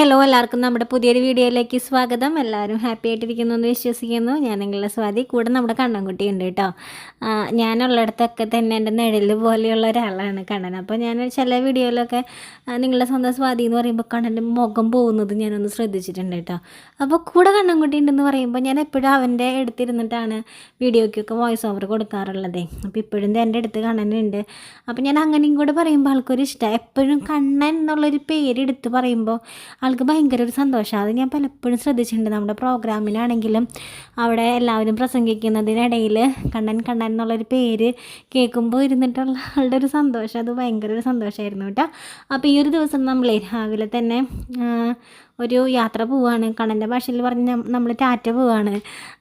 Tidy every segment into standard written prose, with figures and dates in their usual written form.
Hello എല്ലാവർക്കും നമ്മുടെ പുതിയൊരു വീഡിയോയിലേക്ക് സ്വാഗതം. എല്ലാവരും ഹാപ്പി ആയിട്ടിരിക്കുന്നു എന്ന് വിശ്വസിക്കുന്നു. ഞാൻ നിങ്ങളുടെ സ്വാതി. കൂടെ നമ്മുടെ കണ്ണൻകുട്ടി ഉണ്ട് കേട്ടോ. ഞാനുള്ളിടത്തൊക്കെ തന്നെ എൻ്റെ നിഴൽ പോലെയുള്ള ഒരാളാണ് കണ്ണൻ. അപ്പോൾ ഞാൻ ചില വീഡിയോയിലൊക്കെ നിങ്ങളുടെ സ്വന്തം സ്വാതി എന്ന് പറയുമ്പോൾ കണ്ണൻ്റെ മുഖം പോകുന്നത് ഞാനൊന്ന് ശ്രദ്ധിച്ചിട്ടുണ്ട് കേട്ടോ. അപ്പോൾ കൂടെ കണ്ണൻകുട്ടി ഉണ്ടെന്ന് പറയുമ്പോൾ ഞാൻ എപ്പോഴും അവൻ്റെ അടുത്തിരുന്നിട്ടാണ് വീഡിയോയ്ക്കൊക്കെ വോയിസ് ഓവർ കൊടുക്കാറുള്ളത്. അപ്പോൾ ഇപ്പോഴും എൻ്റെ അടുത്ത് കണ്ണനുണ്ട്. അപ്പോൾ ഞാൻ അങ്ങനെയും കൂടെ പറയുമ്പോൾ ആൾക്കൊരു ഇഷ്ടമാണ്. എപ്പോഴും കണ്ണൻ എന്നുള്ളൊരു പേരെടുത്ത് പറയുമ്പോൾ ആൾക്ക് ഭയങ്കര ഒരു സന്തോഷമാണ്. അത് ഞാൻ പലപ്പോഴും ശ്രദ്ധിച്ചിട്ടുണ്ട്. നമ്മുടെ പ്രോഗ്രാമിനാണെങ്കിലും അവിടെ എല്ലാവരും പ്രസംഗിക്കുന്നതിനിടയിൽ കണ്ണൻ കണ്ണൻ എന്നുള്ളൊരു പേര് കേൾക്കുമ്പോൾ ഇരുന്നിട്ടുള്ള ആളുടെ ഒരു സന്തോഷം, അത് ഭയങ്കര ഒരു സന്തോഷമായിരുന്നു കേട്ടോ. അപ്പോൾ ഈ ഒരു ദിവസം നമ്മളെ രാവിലെ തന്നെ ഒരു യാത്ര പോവുകയാണ്. കണ്ണൻ്റെ ഭാഷയിൽ പറഞ്ഞ് നമ്മൾ ടാറ്റ പോവുകയാണ്.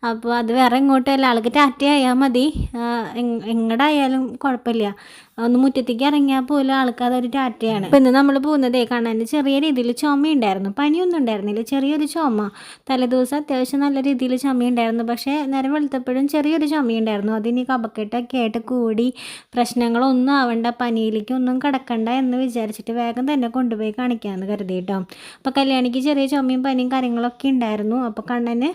അപ്പോൾ അത് വേറെ എങ്ങോട്ടല്ല, ആൾക്ക് ടാറ്റ ആയാൽ മതി, എങ്ങടായാലും കുഴപ്പമില്ല. ഒന്ന് മുറ്റത്തേക്ക് ഇറങ്ങിയാൽ പോലും ആൾക്ക് അതൊരു ടാറ്റയാണ്. അപ്പോൾ ഇന്ന് നമ്മൾ പോകുന്നതേ കണ്ണൻ്റെ ചെറിയ രീതിയിൽ ചുമയുണ്ടായിരുന്നു. പനിയൊന്നും ഉണ്ടായിരുന്നില്ല, ചെറിയൊരു ചുമ. തലേദിവസം അത്യാവശ്യം നല്ല രീതിയിൽ ചുമയുണ്ടായിരുന്നു. പക്ഷേ നേരം വെളുത്തപ്പോഴും ചെറിയൊരു ചുമയുണ്ടായിരുന്നു. അതിന് കഫക്കെട്ടൊക്കെ ആയിട്ട് കൂടി പ്രശ്നങ്ങളൊന്നും ആവണ്ട, പനിയിലേക്ക് ഒന്നും കിടക്കണ്ട എന്ന് വിചാരിച്ചിട്ട് വേഗം തന്നെ കൊണ്ടുപോയി കാണിക്കാമെന്ന് കരുതി കേട്ടോ. അപ്പോൾ കല്യാണിക്ക് ചെറിയ ചുമയും പനിയും കാര്യങ്ങളൊക്കെ ഉണ്ടായിരുന്നു. അപ്പോൾ കണ്ണന്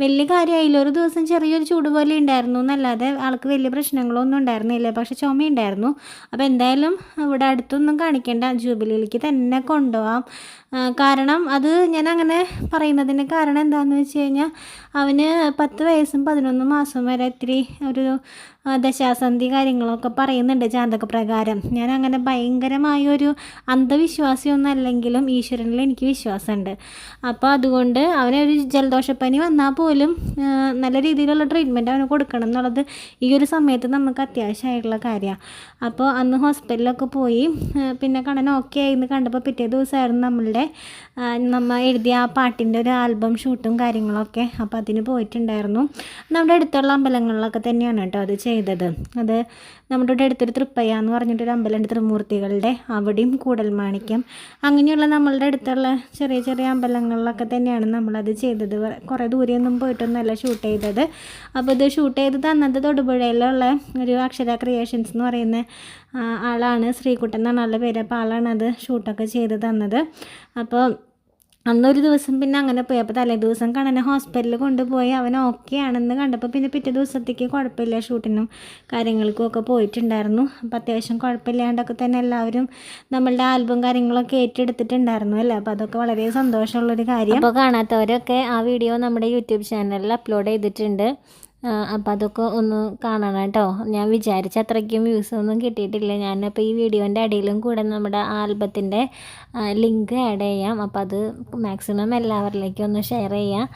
വലിയ കാര്യമായില്ല, ഒരു ദിവസം ചെറിയൊരു ചൂട് പോലെ ഉണ്ടായിരുന്നു എന്നല്ലാതെ ആൾക്ക് വലിയ പ്രശ്നങ്ങളൊന്നും ഉണ്ടായിരുന്നില്ല. പക്ഷെ ചുമയുണ്ടായിരുന്നു. അപ്പോൾ എന്തായാലും ഇവിടെ അടുത്തൊന്നും കാണിക്കേണ്ട, ജൂബിലിയിലേക്ക് തന്നെ കൊണ്ടുപോകാം. കാരണം അത് ഞാൻ അങ്ങനെ പറയുന്നതിന് കാരണം എന്താണെന്ന് വെച്ച് കഴിഞ്ഞാൽ അവന് 10 വയസ്സും 11 മാസം വരെ ഇത്തിരി ഒരു ദശാസന്ധി കാര്യങ്ങളൊക്കെ പറയുന്നുണ്ട് ജാതക പ്രകാരം. ഞാൻ അങ്ങനെ ഭയങ്കരമായൊരു അന്ധവിശ്വാസിയൊന്നും അല്ലെങ്കിലും ഈശ്വരനിൽ എനിക്ക് വിശ്വാസമുണ്ട്. അപ്പോൾ അതുകൊണ്ട് അവനൊരു ജലദോഷപ്പനി വന്നാൽ പോലും നല്ല രീതിയിലുള്ള ട്രീറ്റ്മെൻറ്റ് അവന് കൊടുക്കണം എന്നുള്ളത് ഈ ഒരു സമയത്ത് നമുക്ക് അത്യാവശ്യമായിട്ടുള്ള കാര്യമാണ്. അപ്പോൾ അന്ന് ഹോസ്പിറ്റലിലൊക്കെ പോയി പിന്നെ കണ്ണൻ ഓക്കെ ആയിന്ന് കണ്ടപ്പോൾ പിറ്റേ ദിവസമായിരുന്നു നമ്മൾ എഴുതിയ ആ പാട്ടിൻ്റെ ഒരു ആൽബം ഷൂട്ടും കാര്യങ്ങളൊക്കെ. അപ്പോൾ അതിന് പോയിട്ടുണ്ടായിരുന്നു. നമ്മുടെ അടുത്തുള്ള അമ്പലങ്ങളിലൊക്കെ തന്നെയാണ് കേട്ടോ അത് ചെയ്തത്. അത് നമ്മുടെ ഇവിടെ അടുത്തൊരു തൃപ്പയ്യ എന്ന് പറഞ്ഞിട്ടൊരു അമ്പലമുണ്ട് ത്രിമൂർത്തികളുടെ, അവിടെയും കൂടൽമാണിക്യം, അങ്ങനെയുള്ള നമ്മളുടെ അടുത്തുള്ള ചെറിയ ചെറിയ അമ്പലങ്ങളിലൊക്കെ തന്നെയാണ് നമ്മളത് ചെയ്തത്. കുറേ ദൂരെയൊന്നും പോയിട്ടൊന്നുമല്ല ഷൂട്ട് ചെയ്തത്. അപ്പോൾ ഇത് ഷൂട്ട് ചെയ്ത് തന്നത് തൊടുപുഴയിലുള്ള ഒരു അക്ഷര ക്രിയേഷൻസ് എന്ന് പറയുന്ന ആളാണ്, ശ്രീകുട്ടൻ എന്നാണ് ആളുടെ പേര്. അപ്പോൾ ആളാണത് ഷൂട്ടൊക്കെ ചെയ്ത് തന്നത്. അപ്പോൾ അന്നൊരു ദിവസം പിന്നെ അങ്ങനെ പോയി. അപ്പോൾ തലേ ദിവസം കണ്ണനെ ഹോസ്പിറ്റലിൽ കൊണ്ടുപോയി അവൻ ഓക്കെ ആണെന്ന് കണ്ടപ്പോൾ പിന്നെ പിറ്റേ ദിവസത്തേക്ക് കുഴപ്പമില്ല, ഷൂട്ടിനും കാര്യങ്ങൾക്കും ഒക്കെ പോയിട്ടുണ്ടായിരുന്നു. അപ്പോൾ അത്യാവശ്യം കുഴപ്പമില്ലാണ്ടൊക്കെ തന്നെ എല്ലാവരും നമ്മളുടെ ആൽബം കാര്യങ്ങളൊക്കെ ഏറ്റെടുത്തിട്ടുണ്ടായിരുന്നു അല്ലേ. അപ്പോൾ അതൊക്കെ വളരെ സന്തോഷമുള്ളൊരു കാര്യം. അപ്പോൾ കാണാത്തവരൊക്കെ ആ വീഡിയോ നമ്മുടെ യൂട്യൂബ് ചാനലിൽ അപ്ലോഡ് ചെയ്തിട്ടുണ്ട്. അപ്പോൾ അതൊക്കെ ഒന്ന് കാണണം കേട്ടോ. ഞാൻ വിചാരിച്ച അത്രയ്ക്കും വ്യൂസൊന്നും കിട്ടിയിട്ടില്ല. ഞാനപ്പോൾ ഈ വീഡിയോൻ്റെ അടിയിലും കൂടെ നമ്മുടെ ആൽബത്തിൻ്റെ ലിങ്ക് ആഡ് ചെയ്യാം. അപ്പോൾ അത് മാക്സിമം എല്ലാവരിലേക്കും ഒന്ന് ഷെയർ ചെയ്യാം.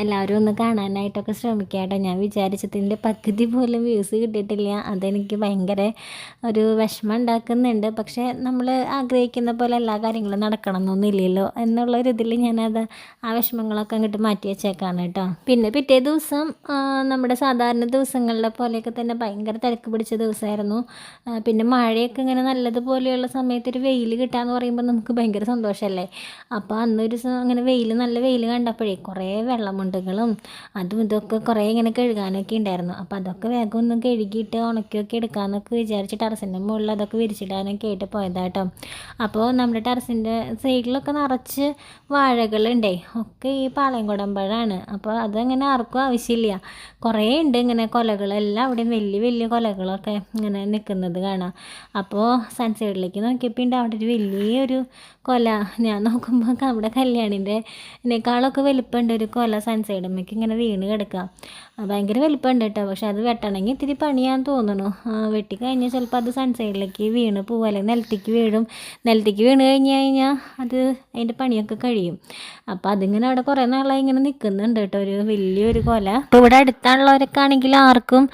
എല്ലാവരും ഒന്ന് കാണാനായിട്ടൊക്കെ ശ്രമിക്കുക കേട്ടോ. ഞാൻ വിചാരിച്ചതിൻ്റെ പകുതി പോലും വ്യൂസ് കിട്ടിയിട്ടില്ല. അതെനിക്ക് ഭയങ്കര ഒരു വിഷമം ഉണ്ടാക്കുന്നുണ്ട്. പക്ഷേ നമ്മൾ ആഗ്രഹിക്കുന്ന പോലെ എല്ലാ കാര്യങ്ങളും നടക്കണം എന്നൊന്നുമില്ലല്ലോ എന്നുള്ളൊരിതിൽ ഞാനത് ആ വിഷമങ്ങളൊക്കെ അങ്ങോട്ട് മാറ്റി വെച്ചേക്കാണ് കേട്ടോ. പിന്നെ പിറ്റേ ദിവസം നമ്മുടെ സാധാരണ ദിവസങ്ങളിലെ പോലെയൊക്കെ തന്നെ ഭയങ്കര തിരക്ക് പിടിച്ച ദിവസമായിരുന്നു. പിന്നെ മഴയൊക്കെ ഇങ്ങനെ നല്ലതുപോലെയുള്ള സമയത്ത് ഒരു വെയിൽ കിട്ടാന്ന് പറയുമ്പോൾ നമുക്ക് ഭയങ്കര സന്തോഷമല്ലേ. അപ്പോൾ അന്നൊരു ദിവസം അങ്ങനെ നല്ല വെയിൽ കണ്ടപ്പോഴേ കുറേ വെള്ളമുണ്ടുകളും അതും ഇതൊക്കെ കുറേ ഇങ്ങനെ കഴുകാനൊക്കെ ഉണ്ടായിരുന്നു. അപ്പോൾ അതൊക്കെ വേഗം ഒന്ന് കഴുകിയിട്ട് ഉണക്കിയൊക്കെ എടുക്കാമെന്നൊക്കെ വിചാരിച്ച് ടെറസിൻ്റെ മുകളിൽ അതൊക്കെ വിരിച്ചിടാനൊക്കെ ആയിട്ട് പോയതാട്ടോ. അപ്പോൾ നമ്മുടെ ടെറസിൻ്റെ സൈഡിലൊക്കെ നിറച്ച് വാഴകളുണ്ടേ, ഒക്കെ ഈ പാളയംകുടമ്പഴമാണ്. അപ്പോൾ അതങ്ങനെ ആർക്കും ആവശ്യമില്ല, കുറേ ഉണ്ട് ഇങ്ങനെ കൊലകളെല്ലാം അവിടെയും വലിയ വലിയ കൊലകളൊക്കെ ഇങ്ങനെ നിൽക്കുന്നത് കാണാം. അപ്പോൾ സൺസൈഡിലേക്ക് നോക്കിയപ്പോൾ ഉണ്ട് അവിടെ ഒരു വലിയൊരു കൊല. ഞാൻ നോക്കുമ്പോൾ നമ്മുടെ കല്യാണിൻ്റെക്കാളൊക്കെ വലിപ്പമുണ്ട് ഒരു കൊല സൺസൈഡമ്മയ്ക്ക് ഇങ്ങനെ വീണ് കിടക്കുക. ഭയങ്കര വലിപ്പമുണ്ട് കേട്ടോ. പക്ഷെ അത് വെട്ടണമെങ്കിൽ ഇത്തിരി പണിയാന്ന് തോന്നുന്നു. വെട്ടി കഴിഞ്ഞാൽ ചിലപ്പോൾ അത് സൺസൈഡിലേക്ക് വീണ് പോകും, അല്ലെങ്കിൽ നിലത്തേക്ക് വീഴും. നിലത്തേക്ക് വീണ് കഴിഞ്ഞാൽ അത് അതിൻ്റെ പണിയൊക്കെ കഴിയും. അപ്പോൾ അതിങ്ങനെ അവിടെ കുറേ നാളായി ഇങ്ങനെ നിൽക്കുന്നുണ്ട് കേട്ടോ, ഒരു വലിയൊരു കൊല. അപ്പോൾ ഇവിടെ അടുത്തുള്ളവരൊക്കെ ആണെങ്കിൽ ആർക്കും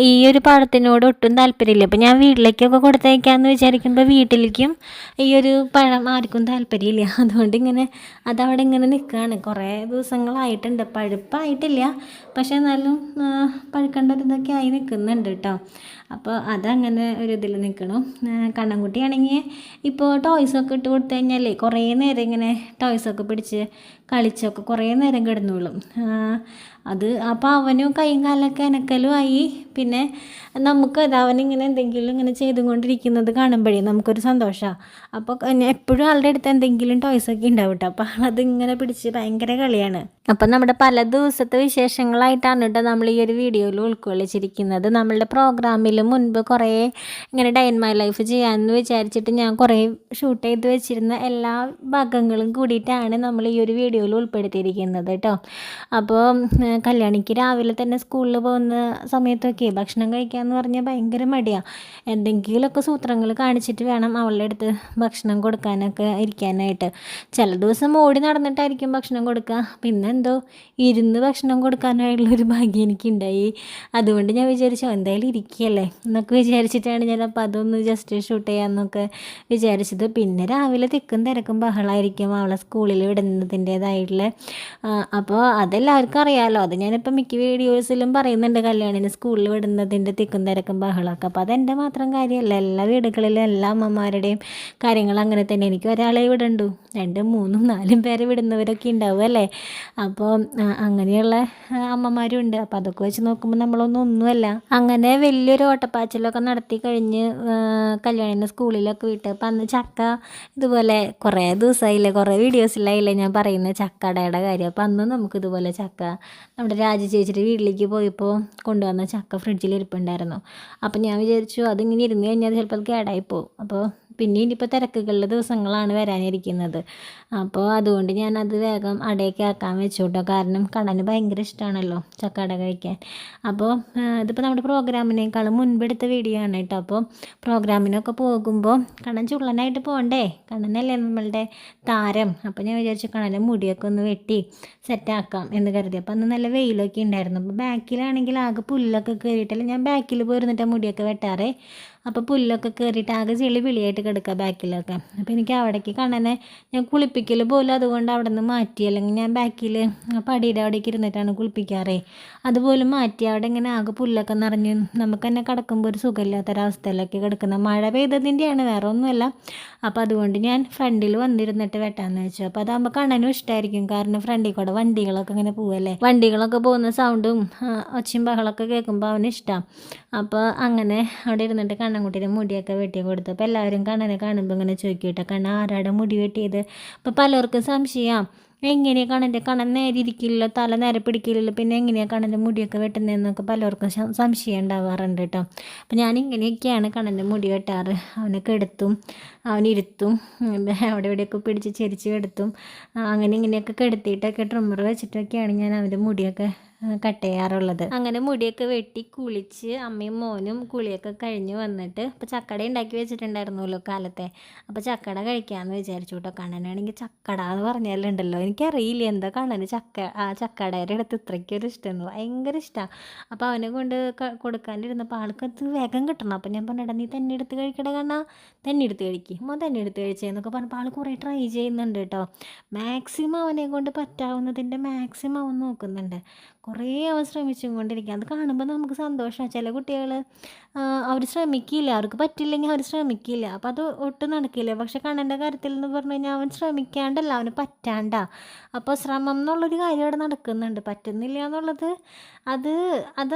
ഈ ഒരു പഴത്തിനോട് ഒട്ടും താല്പര്യമില്ല. അപ്പോൾ ഞാൻ വീട്ടിലേക്കൊക്കെ കൊടുത്തയക്കാമെന്ന് വിചാരിക്കുമ്പോൾ വീട്ടിലേക്കും ഈ ഒരു പഴം ആർക്കും താല്പര്യമില്ല. അതുകൊണ്ട് ഇങ്ങനെ അതവിടെ ഇങ്ങനെ നിൽക്കുകയാണ്. കുറേ ദിവസങ്ങളായിട്ടുണ്ട്, പഴുപ്പായിട്ടില്ല, പക്ഷേ എന്നാലും പഴുക്കേണ്ട ഒരു ഇതൊക്കെ ആയി നിൽക്കുന്നുണ്ട് കേട്ടോ. അപ്പോൾ അതങ്ങനെ ഒരു ഇതിൽ നിൽക്കണം. കണ്ണൻകുട്ടിയാണെങ്കിൽ ഇപ്പോൾ ടോയ്സൊക്കെ ഇട്ട് കൊടുത്തു കഴിഞ്ഞാലേ കുറേ നേരം ഇങ്ങനെ ടോയ്സൊക്കെ പിടിച്ച് കളിച്ചൊക്കെ കുറേ നേരം കിടന്നോളും. അത് അപ്പോൾ അവനും കൈയും കാലൊക്കെ അനക്കലും ആയി. പിന്നെ നമുക്കത് അവനിങ്ങനെ എന്തെങ്കിലും ഇങ്ങനെ ചെയ്തുകൊണ്ടിരിക്കുന്നത് കാണുമ്പോഴേ നമുക്കൊരു സന്തോഷമാണ്. അപ്പോൾ എപ്പോഴും ആളുടെ അടുത്ത് എന്തെങ്കിലും ടോയ്സൊക്കെ ഉണ്ടാവും കേട്ടോ. അപ്പോൾ ആളതിങ്ങനെ പിടിച്ച് ഭയങ്കര കളിയാണ്. അപ്പം നമ്മുടെ പല ദിവസത്തെ വിശേഷങ്ങളായിട്ടാണ് കേട്ടോ നമ്മൾ ഈ ഒരു വീഡിയോയിൽ ഉൾക്കൊള്ളിച്ചിരിക്കുന്നത്. നമ്മളുടെ പ്രോഗ്രാമിൽ മുൻപ് കുറേ ഇങ്ങനെ ഡേ ഇൻ മൈ ലൈഫ് ചെയ്യാമെന്ന് വിചാരിച്ചിട്ട് ഞാൻ കുറേ ഷൂട്ട് ചെയ്ത് വെച്ചിരുന്ന എല്ലാ ഭാഗങ്ങളും കൂടിയിട്ടാണ് നമ്മൾ ഈ ഒരു വീഡിയോയിൽ ഉൾപ്പെടുത്തിയിരിക്കുന്നത് കേട്ടോ. അപ്പോൾ കല്യാണിക്ക് രാവിലെ തന്നെ സ്കൂളിൽ പോകുന്ന സമയത്തൊക്കെ ഭക്ഷണം കഴിക്കാമെന്ന് പറഞ്ഞാൽ ഭയങ്കര മടിയാണ്. എന്തെങ്കിലുമൊക്കെ സൂത്രങ്ങൾ കാണിച്ചിട്ട് വേണം അവളുടെ അടുത്ത് ഭക്ഷണം കൊടുക്കാനൊക്കെ ഇരിക്കാനായിട്ട്. ചില ദിവസം ഓടി നടന്നിട്ടായിരിക്കും ഭക്ഷണം കൊടുക്കുക. പിന്നെ എന്തോ ഇരുന്ന് ഭക്ഷണം കൊടുക്കാനായിട്ടുള്ളൊരു ഭാഗ്യം എനിക്കുണ്ടായി. അതുകൊണ്ട് ഞാൻ വിചാരിച്ചു എന്തായാലും ഇരിക്കുകയല്ലേ എന്നൊക്കെ വിചാരിച്ചിട്ടാണ് ഞാൻ അപ്പോൾ അതൊന്ന് ജസ്റ്റ് ഷൂട്ട് ചെയ്യാമെന്നൊക്കെ വിചാരിച്ചത്. പിന്നെ രാവിലെ തിക്കും തിരക്കും ബഹളമായിരിക്കും അവളെ സ്കൂളിൽ വിടുന്നതിൻ്റേതായിട്ടുള്ള. അപ്പോൾ അതെല്ലാവർക്കും അറിയാമല്ലോ. അത് ഞാനിപ്പോൾ മിക്ക വീഡിയോസിലും പറയുന്നുണ്ട് കല്യാണിന് സ്കൂളിൽ വിടുന്നതിൻ്റെ തിക്കും തിരക്കും ബഹളമൊക്കെ. അപ്പോൾ അതെൻ്റെ മാത്രം കാര്യമല്ല, എല്ലാ വീടുകളിലും എല്ലാ അമ്മമാരുടെയും കാര്യങ്ങൾ അങ്ങനെ തന്നെ. എനിക്ക് ഒരാളെ വിടണ്ടു, 2, 3, 4 പേരെ വിടുന്നവരൊക്കെ ഉണ്ടാവും അല്ലേ. അപ്പോൾ അങ്ങനെയുള്ള അമ്മമാരും ഉണ്ട്. അപ്പോൾ അതൊക്കെ വെച്ച് നോക്കുമ്പോൾ ഒന്നുമല്ല. അങ്ങനെ വലിയൊരു ഓട്ടപ്പാച്ചിലൊക്കെ നടത്തി കഴിഞ്ഞ് കല്യാണിനെ സ്കൂളിലൊക്കെ വിട്ട്. അപ്പം അന്ന് ചക്ക ഇതുപോലെ കുറേ ദിവസമായില്ലേ, കുറേ വീഡിയോസിലായില്ലേ ഞാൻ പറയുന്നത് ചക്കടയുടെ കാര്യം. അപ്പോൾ അന്ന് നമുക്കിതുപോലെ ചക്ക നമ്മുടെ രാജി ചേച്ചിയുടെ വീട്ടിലേക്ക് പോയപ്പോൾ കൊണ്ടുവന്ന ചക്ക ഫ്രിഡ്ജിൽ ഇരിപ്പുണ്ടായിരുന്നു. അപ്പോൾ ഞാൻ വിചാരിച്ചു അതിങ്ങനെ ഇരുന്ന് കഴിഞ്ഞാൽ ചിലപ്പോൾ അത് കേടായി പോകും. അപ്പോൾ പിന്നെ ഇനിയിപ്പോൾ തിരക്കുകളുടെ ദിവസങ്ങളാണ് വരാനിരിക്കുന്നത്. അപ്പോൾ അതുകൊണ്ട് ഞാനത് വേഗം അടയൊക്കെ ആക്കാൻ വെച്ചു കേട്ടോ. കാരണം കണ്ണന് ഭയങ്കര ഇഷ്ടമാണല്ലോ ചക്കട കഴിക്കാൻ. അപ്പോൾ ഇതിപ്പോൾ നമ്മുടെ പ്രോഗ്രാമിനേക്കാളും മുൻപെടുത്ത വീഡിയോ ആണ് കേട്ടോ. അപ്പോൾ പ്രോഗ്രാമിനൊക്കെ പോകുമ്പോൾ കണ്ണൻ ചുള്ളനായിട്ട് പോകണ്ടേ, കണ്ണനല്ലേ നമ്മളുടെ താരം. അപ്പോൾ ഞാൻ വിചാരിച്ചു കണ്ണൻ്റെ മുടിയൊക്കെ ഒന്ന് വെട്ടി സെറ്റാക്കാം എന്ന് കരുതി. അപ്പോൾ അന്ന് നല്ല വെയിലൊക്കെ ഉണ്ടായിരുന്നു. അപ്പോൾ ബാക്കിലാണെങ്കിൽ ആകെ പുല്ലൊക്കെ കയറിയിട്ടല്ല, ഞാൻ ബാക്കിൽ പോയിരുന്നിട്ട് മുടിയൊക്കെ വെട്ടാറേ. അപ്പോൾ പുല്ലൊക്കെ കയറിയിട്ട് ആകെ ചെളി വിളിയായിട്ട് കിടക്കുക ബാക്കിലൊക്കെ. അപ്പോൾ എനിക്ക് അവിടേക്ക് കണ്ണനെ ഞാൻ കുളിപ്പിക്കൽ പോലും അതുകൊണ്ട് അവിടെ നിന്ന് മാറ്റി. അല്ലെങ്കിൽ ഞാൻ ബാക്കിൽ പടിയുടെ അവിടേക്ക് ഇരുന്നിട്ടാണ് കുളിപ്പിക്കാറേ. അതുപോലും മാറ്റി. അവിടെ ഇങ്ങനെ ആകെ പുല്ലൊക്കെ നിറഞ്ഞ് നമുക്ക് തന്നെ കിടക്കുമ്പോൾ ഒരു സുഖമില്ലാത്തൊരവസ്ഥയിലൊക്കെ കിടക്കുന്ന. മഴ പെയ്തതിൻ്റെയാണ്, വേറെ ഒന്നുമല്ല. അപ്പോൾ അതുകൊണ്ട് ഞാൻ ഫ്രണ്ടിൽ വന്നിരുന്നിട്ട് വെട്ടാമെന്ന് വെച്ചു. അപ്പോൾ അതാകുമ്പോൾ കണ്ണനും ഇഷ്ടമായിരിക്കും. കാരണം ഫ്രണ്ടിൽ കൂടെ വണ്ടികളൊക്കെ ഇങ്ങനെ പോവല്ലേ, വണ്ടികളൊക്കെ പോകുന്ന സൗണ്ടും ഒച്ചയും ബഹളമൊക്കെ കേൾക്കുമ്പോൾ അവന് ഇഷ്ടമാണ്. അപ്പോൾ അങ്ങനെ അവിടെ ഇരുന്നിട്ട് കണ്ണൻകുട്ടീൻ്റെ മുടിയൊക്കെ വെട്ടി കൊടുത്തു. അപ്പോൾ എല്ലാവരും കണ്ണനെ കാണുമ്പോൾ ഇങ്ങനെ ചോദിക്കട്ടെ, കണ്ണൻ ആരാടെ മുടി വെട്ടിയത്. അപ്പോൾ പലർക്കും സംശയം, എങ്ങനെയാണ് കണ്ണൻ നേരെ ഇരിക്കില്ലല്ലോ, തല നേരെ പിടിക്കില്ലല്ലോ, പിന്നെ എങ്ങനെയാണ് കണ്ണൻ്റെ മുടിയൊക്കെ വെട്ടുന്നതെന്നൊക്കെ പലർക്കും സംശയം ഉണ്ടാവാറുണ്ട് കേട്ടോ. അപ്പോൾ ഞാൻ ഇങ്ങനെയൊക്കെയാണ് കണ്ണൻ്റെ മുടി വെട്ടാറ്. അവനെ കെടുത്തും അവനിരുത്തും, അവിടെ ഇവിടെയൊക്കെ പിടിച്ച് ചെരിച്ച് കെടുത്തും, അങ്ങനെ ഇങ്ങനെയൊക്കെ കെടുത്തിയിട്ടൊക്കെ ട്രിമ്മർ വെച്ചിട്ടൊക്കെയാണ് ഞാൻ അവൻ്റെ മുടിയൊക്കെ കട്ട് ചെയ്യാറുള്ളത്. അങ്ങനെ മുടിയൊക്കെ വെട്ടി കുളിച്ച് അമ്മയും മോനും കുളിയൊക്കെ കഴിഞ്ഞ് വന്നിട്ട് ഇപ്പോൾ ചക്കട ഉണ്ടാക്കി വെച്ചിട്ടുണ്ടായിരുന്നല്ലോ കാലത്തെ. അപ്പോൾ ചക്കട കഴിക്കാമെന്ന് വിചാരിച്ചു കേട്ടോ. കണ്ണനാണെങ്കിൽ ചക്കട എന്ന് പറഞ്ഞാലുണ്ടല്ലോ, എനിക്കറിയില്ല എന്താ കണ്ണന് ചക്കടയുടെ അടുത്ത് ഇത്രയ്ക്കൊരു ഇഷ്ടമെന്ന്, ഭയങ്കര ഇഷ്ടമാണ്. അപ്പോൾ അവനെ കൊണ്ട് കൊടുക്കാനിരുന്നപ്പോൾ ആൾക്കത് വേഗം കിട്ടണം. അപ്പോൾ ഞാൻ പറഞ്ഞിടാ നീ തന്നെ എടുത്ത് കഴിക്കട കണ്ണാ, തന്നെ എടുത്ത് കഴിക്കും, തന്നെ എടുത്ത് കഴിച്ചതെന്നൊക്കെ പറഞ്ഞപ്പോൾ ആൾ കുറേ ട്രൈ ചെയ്യുന്നുണ്ട് കേട്ടോ. മാക്സിമം അവനെ കൊണ്ട് പറ്റാവുന്നതിൻ്റെ മാക്സിമം അവൻ നോക്കുന്നുണ്ട്. കുറേ അവൻ ശ്രമിച്ചും കൊണ്ടിരിക്കുക. അത് കാണുമ്പോൾ നമുക്ക് സന്തോഷമാണ്. ചില കുട്ടികൾ അവർ ശ്രമിക്കില്ല, അവർക്ക് പറ്റില്ലെങ്കിൽ അവർ ശ്രമിക്കില്ല, അപ്പോൾ അത് ഒട്ടും നടക്കില്ല. പക്ഷെ കണ്ണൻ്റെ കാര്യത്തിൽ എന്ന് പറഞ്ഞു കഴിഞ്ഞാൽ അവൻ ശ്രമിക്കാണ്ടല്ല, അവന് പറ്റാണ്ടാ. അപ്പോൾ ശ്രമം എന്നുള്ളൊരു കാര്യം അവിടെ നടക്കുന്നുണ്ട്. പറ്റുന്നില്ല എന്നുള്ളത് അത് അത്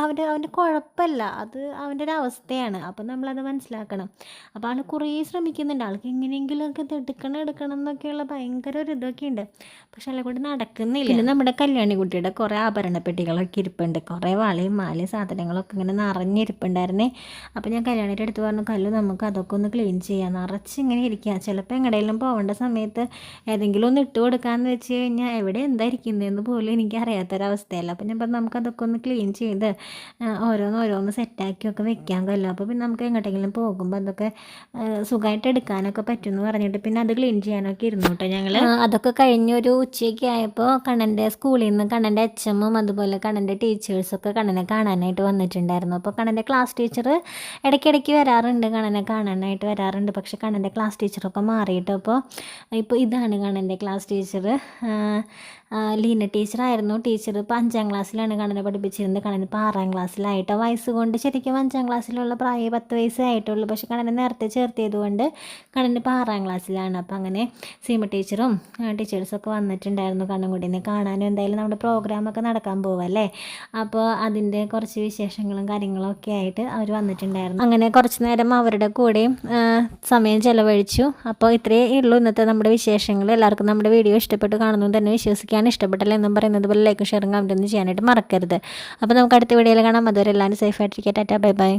അവൻ്റെ കുഴപ്പമല്ല, അത് അവൻ്റെ ഒരു അവസ്ഥയാണ്. അപ്പോൾ നമ്മളത് മനസ്സിലാക്കണം. അപ്പോൾ ആൾ കുറേ ശ്രമിക്കുന്നുണ്ട്, ആൾക്ക് എങ്ങനെയെങ്കിലുമൊക്കെ എടുക്കണം എന്നൊക്കെയുള്ള ഭയങ്കര ഒരു ഇതൊക്കെ ഉണ്ട്. പക്ഷെ അല്ലെ കൊണ്ട് നടക്കുന്നില്ല. പിന്നെ നമ്മുടെ കല്യാണി കുട്ടിയുടെ കുറേ ആഭരണപ്പെട്ടികളൊക്കെ ഇരിപ്പുണ്ട്, കുറേ വളയും മാലയും സാധനങ്ങളൊക്കെ ഇങ്ങനെ നിറഞ്ഞിരിപ്പുണ്ടായിരുന്നേ. അപ്പോൾ ഞാൻ കല്യാണിയുടെ അടുത്ത് പറഞ്ഞു, കല്ലു നമുക്ക് അതൊക്കെ ഒന്ന് ക്ലീൻ ചെയ്യാം, നിറച്ചിങ്ങനെ ഇരിക്കുക. ചിലപ്പോൾ എങ്ങടെയെങ്കിലും പോകേണ്ട സമയത്ത് ഏതെങ്കിലും ഒന്ന് ഇട്ട് കൊടുക്കാമെന്ന് വെച്ച് കഴിഞ്ഞാൽ എവിടെ എന്തായിരിക്കുന്നതെന്ന് പോലും എനിക്ക് അറിയാത്തൊരവസ്ഥയല്ല. അപ്പോൾ ഞാൻ പറഞ്ഞു നമുക്കതൊക്കെ ഒന്ന് ക്ലീൻ ചെയ്ത് ഓരോന്ന് സെറ്റാക്കിയൊക്കെ വെക്കാൻ കല്ലു. അപ്പോൾ പിന്നെ നമുക്ക് എങ്ങോട്ടെങ്കിലും പോകുമ്പോൾ അതൊക്കെ സുഖമായിട്ട് എടുക്കാനൊക്കെ പറ്റുമെന്ന് പറഞ്ഞിട്ട് പിന്നെ അത് ക്ലീൻ ചെയ്യാനൊക്കെ ഇരുന്നു കേട്ടോ ഞങ്ങൾ. അതൊക്കെ കഴിഞ്ഞൊരു ഉച്ചയൊക്കെ ആയപ്പോൾ കണ്ണൻ്റെ സ്കൂളിൽ നിന്ന് കണ്ണൻ്റെ അച്ഛനും അതുപോലെ കണ്ണൻ്റെ ടീച്ചേഴ്സൊക്കെ കണ്ണനെ കാണാനായിട്ട് വന്നിട്ടുണ്ടായിരുന്നു. അപ്പോൾ കണ്ണൻ്റെ ക്ലാസ് ടീച്ചർ ഇടയ്ക്കിടയ്ക്ക് വരാറുണ്ട്, കണ്ണനെ കാണാനായിട്ട് വരാറുണ്ട്. പക്ഷെ കണ്ണൻ്റെ ക്ലാസ് ടീച്ചറൊക്കെ മാറിയിട്ട് ഇപ്പോൾ ഇതാണ് കണ്ണൻ്റെ ക്ലാസ് ടീച്ചർ. ലീന ടീച്ചറായിരുന്നു ടീച്ചർ. ഇപ്പോൾ 5ാം ക്ലാസ്സിലാണ് കണ്ണനെ പഠിപ്പിച്ചിരുന്നത്. കണ്ണന് ഇപ്പോൾ 6ാം ക്ലാസ്സിലായിട്ടോ. വയസ്സ് കൊണ്ട് ശരിക്കും 5ാം ക്ലാസ്സിലുള്ള പ്രായം 10 വയസ്സേ ആയിട്ടുള്ളൂ. പക്ഷെ കണ്ണനെ നേരത്തെ ചേർത്തിയത് കൊണ്ട് കണ്ണന് ഇപ്പോൾ 6ാം ക്ലാസ്സിലാണ്. അപ്പോൾ അങ്ങനെ സീമ ടീച്ചറും ടീച്ചേഴ്സൊക്കെ വന്നിട്ടുണ്ടായിരുന്നു കണ്ണൻകുട്ടീനെ കാണാനും. എന്തായാലും നമ്മുടെ പ്രോഗ്രാമൊക്കെ നടക്കാൻ പോവല്ലേ, അപ്പോൾ അതിൻ്റെ കുറച്ച് വിശേഷങ്ങളും കാര്യങ്ങളും ഒക്കെ ആയിട്ട് അവർ വന്നിട്ടുണ്ടായിരുന്നു. അങ്ങനെ കുറച്ച് നേരം അവരുടെ കൂടെയും സമയം ചിലവഴിച്ചു. അപ്പോൾ ഇത്രയേ ഉള്ളൂ ഇന്നത്തെ നമ്മുടെ വിശേഷങ്ങൾ. എല്ലാവർക്കും നമ്മുടെ വീഡിയോ ഇഷ്ടപ്പെട്ട് കാണുന്നു തന്നെ വിശ്വസിക്കാൻ. ഇഷ്ടപ്പെട്ടില്ല എന്നും പറയുന്നത് പോലെ ലൈക്കും ഷെയറും കമൻറ്റൊന്നും ചെയ്യാനായിട്ട് മറക്കരുത്. അപ്പോൾ നമുക്ക് അടുത്ത വീഡിയോയിൽ കാണാം. അതുവരെ എല്ലാവരും സേഫായിട്ടിരിക്കുക. Tata, bye bye.